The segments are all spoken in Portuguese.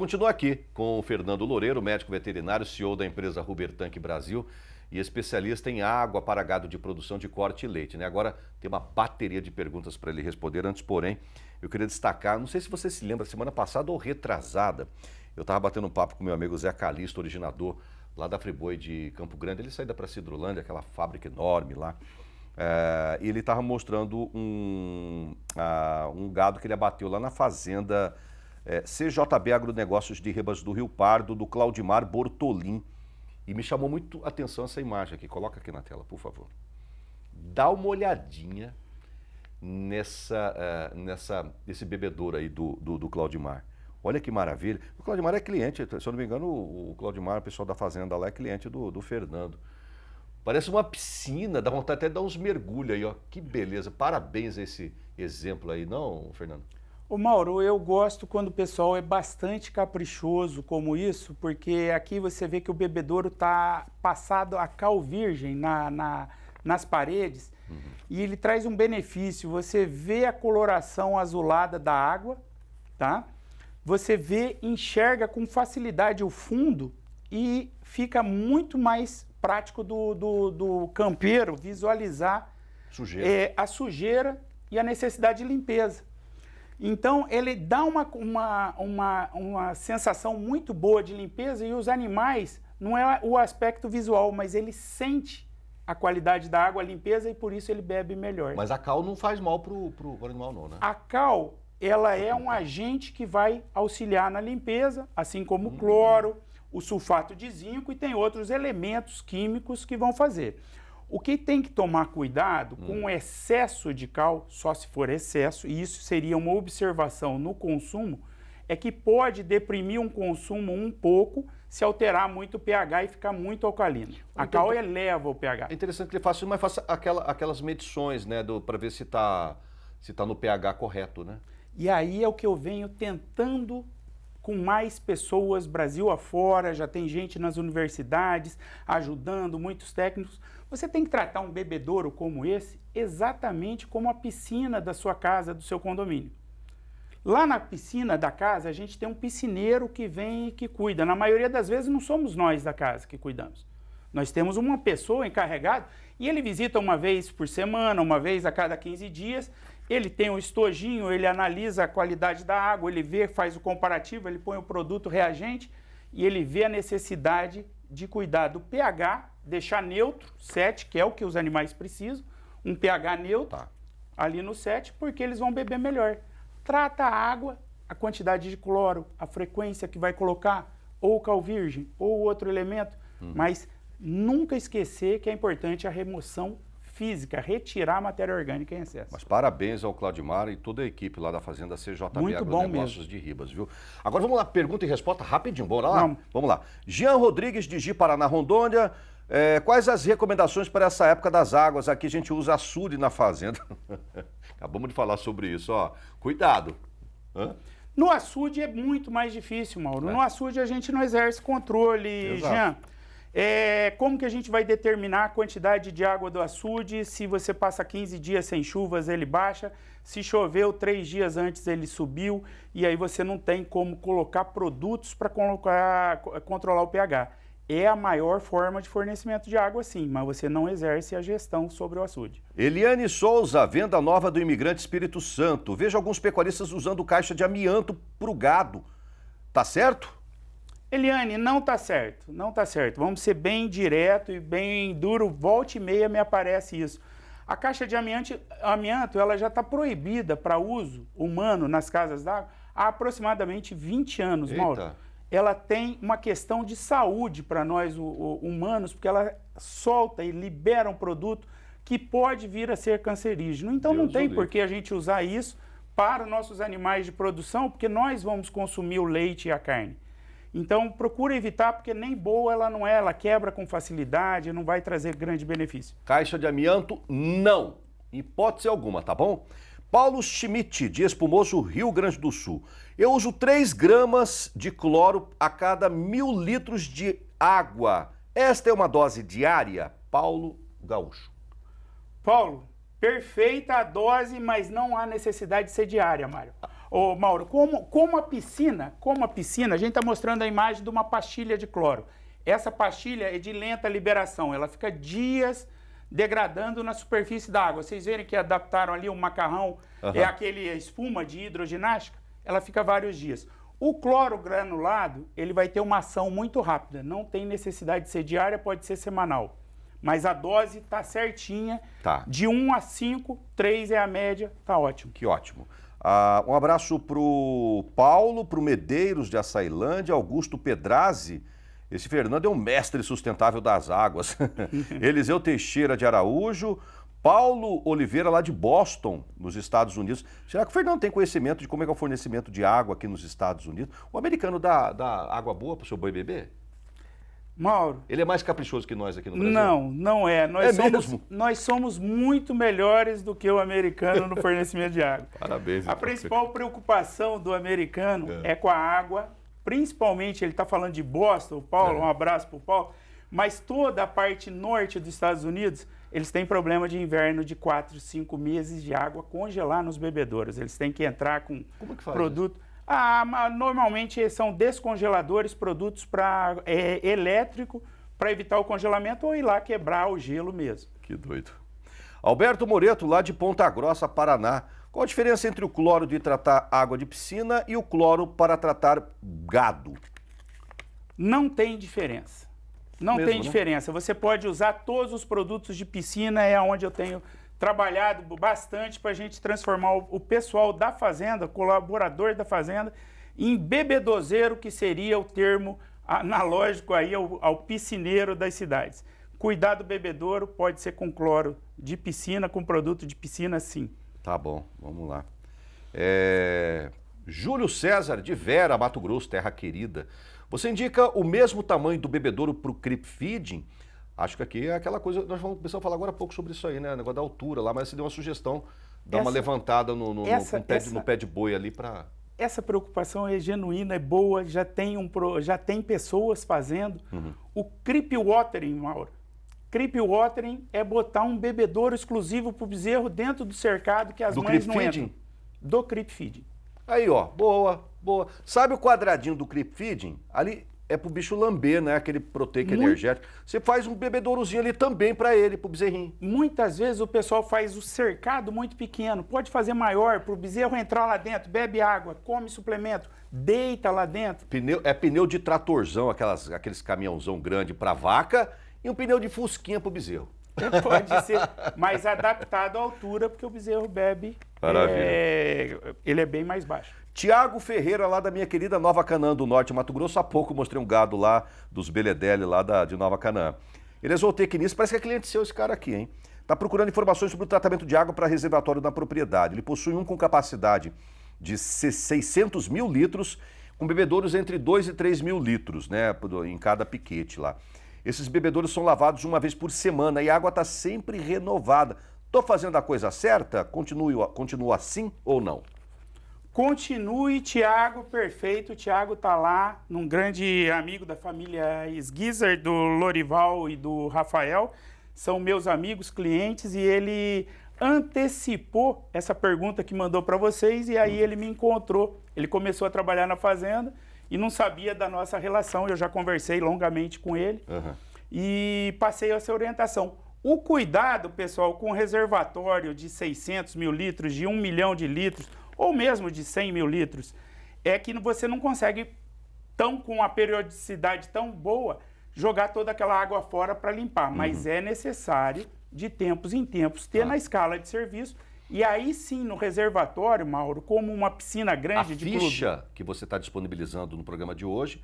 continua aqui com o Fernando Loureiro, médico veterinário, CEO da empresa Rubertanque Brasil e especialista em água para gado de produção de corte e leite, né? Agora tem uma bateria de perguntas para ele responder. Antes, porém, eu queria destacar, não sei se você se lembra, semana passada ou retrasada, eu estava batendo um papo com meu amigo Zé Calixto, originador lá da Friboi de Campo Grande. Ele saiu da Cidrolândia, aquela fábrica enorme lá. E ele estava mostrando um gado que ele abateu lá na fazenda CJB Agronegócios de Ribas do Rio Pardo, do Claudimar Bortolim. E me chamou muito a atenção essa imagem aqui. Coloca aqui na tela, por favor. Dá uma olhadinha nesse bebedouro aí do Claudimar. Olha que maravilha. O Claudimar é cliente, se eu não me engano, o Claudimar, o pessoal da fazenda lá, é cliente do Fernando. Parece uma piscina, dá vontade até de dar uns mergulhos aí, ó. Que beleza. Parabéns a esse exemplo aí, não, Fernando? Ô Mauro, eu gosto quando o pessoal é bastante caprichoso como isso, porque aqui você vê que o bebedouro está passado a cal virgem nas paredes, e ele traz um benefício. Você vê a coloração azulada da água, tá? Você vê, enxerga com facilidade o fundo e fica muito mais prático do campeiro visualizar a sujeira e a necessidade de limpeza. Então, ele dá uma sensação muito boa de limpeza, e os animais, não é o aspecto visual, mas ele sente a qualidade da água, a limpeza, e por isso ele bebe melhor. Mas a cal não faz mal pro animal não, né? A cal, ela é um agente que vai auxiliar na limpeza, assim como o cloro, o sulfato de zinco, e tem outros elementos químicos que vão fazer. O que tem que tomar cuidado com o excesso de cal, só se for excesso, e isso seria uma observação no consumo, é que pode deprimir um consumo um pouco se alterar muito o pH e ficar muito alcalino. A cal eleva o pH. É interessante que ele faça, mas faça aquelas medições, né, para ver se tá no pH correto, né? E aí é o que eu venho tentando com mais pessoas, Brasil afora, já tem gente nas universidades ajudando, muitos técnicos. Você tem que tratar um bebedouro como esse exatamente como a piscina da sua casa, do seu condomínio. Lá na piscina da casa, a gente tem um piscineiro que vem e que cuida. Na maioria das vezes não somos nós da casa que cuidamos. Nós temos uma pessoa encarregada e ele visita uma vez por semana, uma vez a cada 15 dias. Ele tem um estojinho, ele analisa a qualidade da água, ele vê, faz o comparativo, ele põe o produto reagente e ele vê a necessidade de cuidar do pH, deixar neutro, 7, que é o que os animais precisam, um pH neutro ali no 7, porque eles vão beber melhor. Trata a água, a quantidade de cloro, a frequência que vai colocar, ou cal virgem, ou outro elemento, mas nunca esquecer que é importante a remoção física, retirar a matéria orgânica em excesso. Mas parabéns ao Claudimar e toda a equipe lá da Fazenda CJB Agronegócios de Ribas, viu? Agora vamos lá, pergunta e resposta rapidinho, bora lá? Vamos lá. Jean Rodrigues de Ji, Paraná, Rondônia. Quais as recomendações para essa época das águas? Aqui a gente usa açude na fazenda. Acabamos de falar sobre isso, ó. Cuidado. No açude é muito mais difícil, Mauro. No açude a gente não exerce controle, Jean. Como que a gente vai determinar a quantidade de água do açude? Se você passa 15 dias sem chuvas, ele baixa. Se choveu 3 dias antes, ele subiu. E aí você não tem como colocar produtos para controlar o pH. É a maior forma de fornecimento de água, sim, mas você não exerce a gestão sobre o açude. Eliane Souza, venda nova do Imigrante Espírito Santo. Vejo alguns pecuaristas usando caixa de amianto para o gado. Tá certo? Eliane, não está certo, não está certo. Vamos ser bem direto e bem duro, volta e meia me aparece isso. A caixa de amianto ela já está proibida para uso humano nas casas d'água há aproximadamente 20 anos, Mauro. Ela tem uma questão de saúde para nós humanos, porque ela solta e libera um produto que pode vir a ser cancerígeno. Então não tem por que a gente usar isso para os nossos animais de produção, porque nós vamos consumir o leite e a carne. Então, procura evitar, porque nem boa ela não é, ela quebra com facilidade, não vai trazer grande benefício. Caixa de amianto, não. Hipótese alguma, tá bom? Paulo Schmidt, de Espumoso, Rio Grande do Sul. Eu uso 3 gramas de cloro a cada 1000 litros de água. Esta é uma dose diária? Paulo Gaúcho. Paulo, perfeita a dose, mas não há necessidade de ser diária, Mário. Ô, Mauro, como a piscina, a gente está mostrando a imagem de uma pastilha de cloro. Essa pastilha é de lenta liberação, ela fica dias degradando na superfície da água. Vocês verem que adaptaram ali o macarrão, é aquele espuma de hidroginástica, ela fica vários dias. O cloro granulado, ele vai ter uma ação muito rápida, não tem necessidade de ser diária, pode ser semanal. Mas a dose está certinha, de 1 a 5, 3 é a média, tá ótimo. Que ótimo. Um abraço para o Paulo, para o Medeiros de Açailândia, Augusto Pedrazzi. Esse Fernando é um mestre sustentável das águas. Eliseu Teixeira de Araújo, Paulo Oliveira lá de Boston, nos Estados Unidos. Será que o Fernando tem conhecimento de como é que é o fornecimento de água aqui nos Estados Unidos? O americano dá água boa para o seu boi beber? Mauro. Ele é mais caprichoso que nós aqui no Brasil? Não é. Nós somos muito melhores do que o americano no fornecimento de água. Parabéns. A principal preocupação do americano é com a água, principalmente, ele está falando de Boston, o Paulo, um abraço para o Paulo, mas toda a parte norte dos Estados Unidos, eles têm problema de inverno de 4, 5 meses de água congelar nos bebedouros. Eles têm que entrar com produto... Isso? Normalmente são descongeladores, produtos para elétrico, para evitar o congelamento ou ir lá quebrar o gelo mesmo. Que doido. Alberto Moreto, lá de Ponta Grossa, Paraná. Qual a diferença entre o cloro de tratar água de piscina e o cloro para tratar gado? Não tem diferença. Não tem diferença. Você pode usar todos os produtos de piscina, é onde eu tenho trabalhado bastante para a gente transformar o pessoal da fazenda, colaborador da fazenda, em bebedozeiro, que seria o termo analógico aí ao piscineiro das cidades. Cuidar do bebedouro pode ser com cloro de piscina, com produto de piscina, sim. Tá bom, vamos lá. Júlio César, de Vera, Mato Grosso, terra querida. Você indica o mesmo tamanho do bebedouro para o creep feeding? Acho que aqui é aquela coisa, nós vamos começar a falar agora há pouco sobre isso aí, né? O negócio da altura lá, mas você deu uma sugestão, dar uma levantada no pé de boi ali para... Essa preocupação é genuína, é boa, já tem pessoas fazendo. O creep watering, Mauro. Creep watering é botar um bebedouro exclusivo para o bezerro dentro do cercado que as mães não entram. Do creep feeding. Aí, ó, boa. Sabe o quadradinho do creep feeding? Ali é pro bicho lamber, né? Aquele proteico energético. Você faz um bebedourozinho ali também para ele, pro bezerrinho. Muitas vezes o pessoal faz o cercado muito pequeno. Pode fazer maior, pro bezerro entrar lá dentro, bebe água, come suplemento, deita lá dentro. Pneu de tratorzão, aqueles caminhãozão grande para vaca, e um pneu de fusquinha pro bezerro. Pode ser, mas adaptado à altura, porque o bezerro bebe, ele é bem mais baixo. Tiago Ferreira, lá da minha querida Nova Canaã do Norte, Mato Grosso. Há pouco mostrei um gado lá dos Beledelli, lá de Nova Canaã. Ele é zootecnista, parece que é cliente seu esse cara aqui, hein? Está procurando informações sobre o tratamento de água para reservatório na propriedade. Ele possui um com capacidade de 600 mil litros, com bebedouros entre 2 e 3 mil litros, né, em cada piquete lá. Esses bebedouros são lavados uma vez por semana e a água está sempre renovada. Estou fazendo a coisa certa? Continua assim ou não? Continue, Tiago, perfeito. O Tiago está lá, um grande amigo da família Esguizer, do Lorival e do Rafael. São meus amigos, clientes, e ele antecipou essa pergunta que mandou para vocês, e aí ele me encontrou. Ele começou a trabalhar na fazenda e não sabia da nossa relação. Eu já conversei longamente com ele e passei essa orientação. O cuidado, pessoal, com reservatório de 600 mil litros, de 1 milhão de litros, ou mesmo de 100 mil litros, é que você não consegue, com uma periodicidade tão boa, jogar toda aquela água fora para limpar. Mas é necessário, de tempos em tempos, ter na escala de serviço. E aí sim, no reservatório, Mauro, como uma piscina grande de clube... A ficha que você está disponibilizando no programa de hoje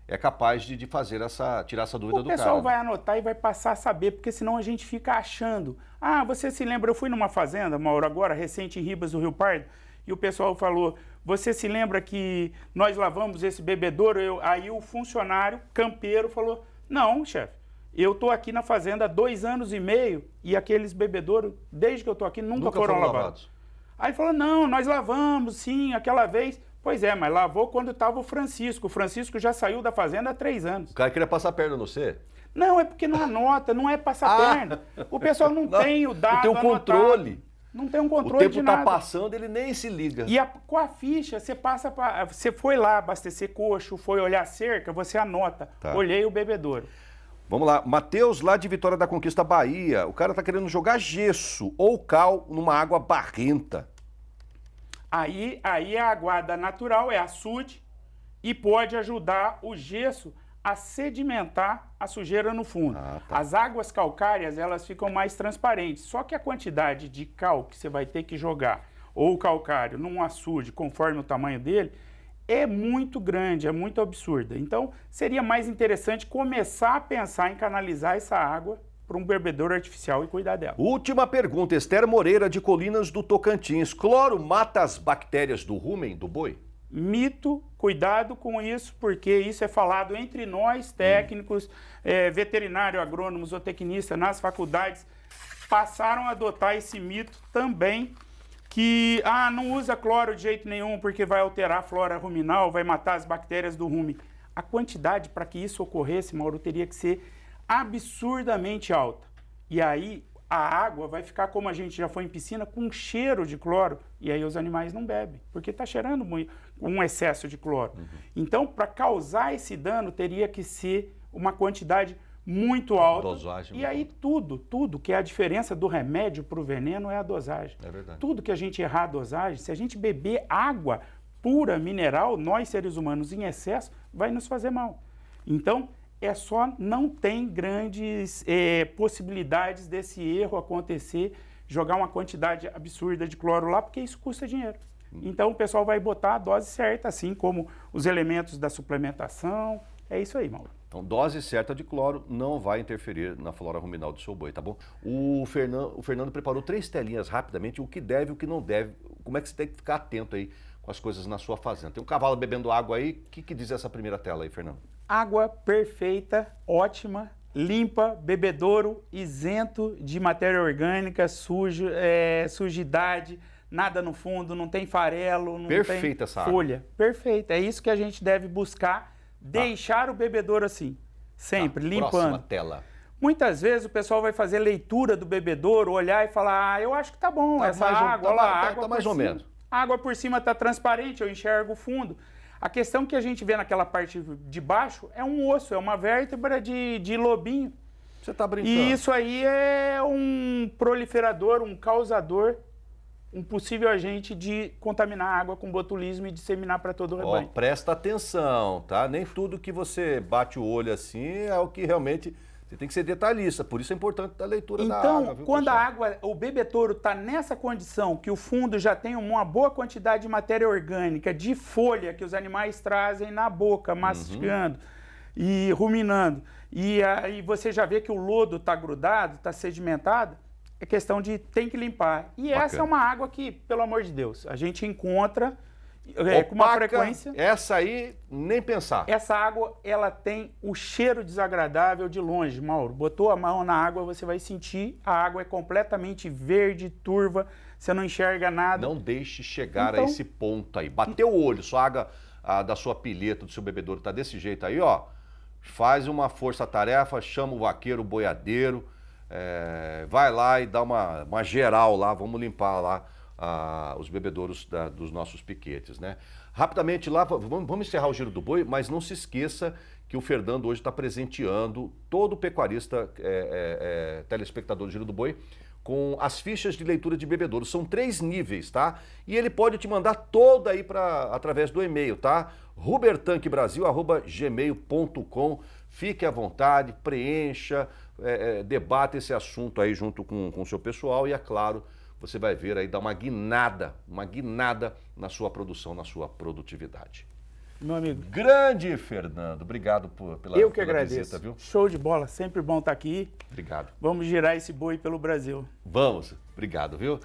é capaz de tirar essa dúvida do cara. O pessoal vai anotar e vai passar a saber, porque senão a gente fica achando. Ah, você se lembra, eu fui numa fazenda, Mauro, agora, recente em Ribas do Rio Pardo, e o pessoal falou, você se lembra que nós lavamos esse bebedouro? Aí o funcionário campeiro falou, não, chefe, eu estou aqui na fazenda há 2 anos e meio e aqueles bebedouros, desde que eu estou aqui, nunca foram lavados. Aí ele falou, não, nós lavamos, sim, aquela vez. Pois é, mas lavou quando estava o Francisco. O Francisco já saiu da fazenda há 3 anos. O cara queria passar a perna no você? Não, é porque não anota, não é passar perna. O pessoal não tem o dado anotado. Tem o controle. Não tem um O controle de tempo nada. está passando, ele nem se liga. E com a ficha, você passa para. Você foi lá abastecer coxo, foi olhar a cerca, você anota. Tá. Olhei o bebedouro. Vamos lá, Matheus, lá de Vitória da Conquista, Bahia. O cara tá querendo jogar gesso ou cal numa água barrenta. Aí a aguada natural é açude e pode ajudar o gesso a sedimentar a sujeira no fundo. Ah, tá. As águas calcárias, elas ficam mais transparentes, só que a quantidade de cal que você vai ter que jogar, ou calcário, num açude, conforme o tamanho dele, é muito grande, é muito absurda. Então, seria mais interessante começar a pensar em canalizar essa água para um bebedouro artificial e cuidar dela. Última pergunta, Esther Moreira, de Colinas do Tocantins. Cloro mata as bactérias do rumen, do boi? Mito, cuidado com isso, porque isso é falado entre nós, técnicos, veterinário, agrônomos, zootecnistas, nas faculdades, passaram a adotar esse mito também, que não usa cloro de jeito nenhum porque vai alterar a flora ruminal, vai matar as bactérias do rumen. A quantidade para que isso ocorresse, Mauro, teria que ser absurdamente alta. E aí a água vai ficar, como a gente já foi em piscina, com cheiro de cloro. E aí os animais não bebem, porque está cheirando muito, um excesso de cloro. Então, para causar esse dano, teria que ser uma quantidade muito alta. Dosagem. E aí tudo, que é a diferença do remédio para o veneno é a dosagem. É verdade. Tudo que a gente errar a dosagem, se a gente beber água pura, mineral, nós seres humanos em excesso, vai nos fazer mal. Então, não tem grandes possibilidades desse erro acontecer, jogar uma quantidade absurda de cloro lá, porque isso custa dinheiro. Então o pessoal vai botar a dose certa, assim como os elementos da suplementação. É isso aí, Mauro. Então, dose certa de cloro não vai interferir na flora ruminal do seu boi, tá bom? O Fernando preparou 3 telinhas rapidamente, o que deve e o que não deve. Como é que você tem que ficar atento aí com as coisas na sua fazenda? Tem um cavalo bebendo água aí, o que diz essa primeira tela aí, Fernando? Água perfeita, ótima, limpa, bebedouro, isento de matéria orgânica, sujidade, nada no fundo, não tem farelo, não Perfeita tem essa folha. água. Perfeita, é isso que a gente deve buscar, deixar o bebedouro assim, sempre, limpando. Próxima tela. Muitas vezes o pessoal vai fazer leitura do bebedouro, olhar e falar, eu acho que tá bom, Tá essa mais ou- água tá lá, mais- tá água mais por ou cima. menos. A água por cima está transparente, eu enxergo o fundo. A questão que a gente vê naquela parte de baixo é um osso, é uma vértebra de lobinho. Você tá brincando? E isso aí é um proliferador, um causador, um possível agente de contaminar a água com botulismo e disseminar para todo o Ó, rebanho. presta atenção, tá? Nem tudo que você bate o olho assim é o que realmente... Você tem que ser detalhista, por isso é importante a leitura da Então, água, viu, quando a pessoal? água, o bebedouro está nessa condição, que o fundo já tem uma boa quantidade de matéria orgânica, de folha que os animais trazem na boca, mastigando e ruminando, e aí você já vê que o lodo está grudado, está sedimentado, é questão de tem que limpar. E essa é uma água que, pelo amor de Deus, a gente encontra com uma Opaca, frequência. Essa aí, nem pensar. Essa água, ela tem o cheiro desagradável de longe, Mauro. Botou a mão na água, você vai sentir, a água é completamente verde, turva, você não enxerga nada. Não deixe chegar Então- a esse ponto aí. Bateu o olho, sua água da sua pilheta, do seu bebedouro tá desse jeito aí, ó. Faz uma força-tarefa, chama o vaqueiro, o boiadeiro, vai lá e dá uma geral lá, vamos limpar lá os bebedouros dos nossos piquetes, né? Rapidamente lá, vamos encerrar o Giro do Boi, mas não se esqueça que o Fernando hoje está presenteando todo pecuarista, telespectador do Giro do Boi, com as fichas de leitura de bebedouro. São 3 níveis, tá? E ele pode te mandar toda aí através do e-mail, tá? rubertanquebrasil@gmail.com. Fique à vontade, preencha, debata esse assunto aí junto com o seu pessoal e, é claro, você vai ver aí dar uma guinada na sua produção, na sua produtividade. Meu amigo, Grande Fernando, obrigado pela eu que pela agradeço. visita, viu? Show de bola, sempre bom estar aqui. Obrigado. Vamos girar esse boi pelo Brasil. Vamos, obrigado, viu?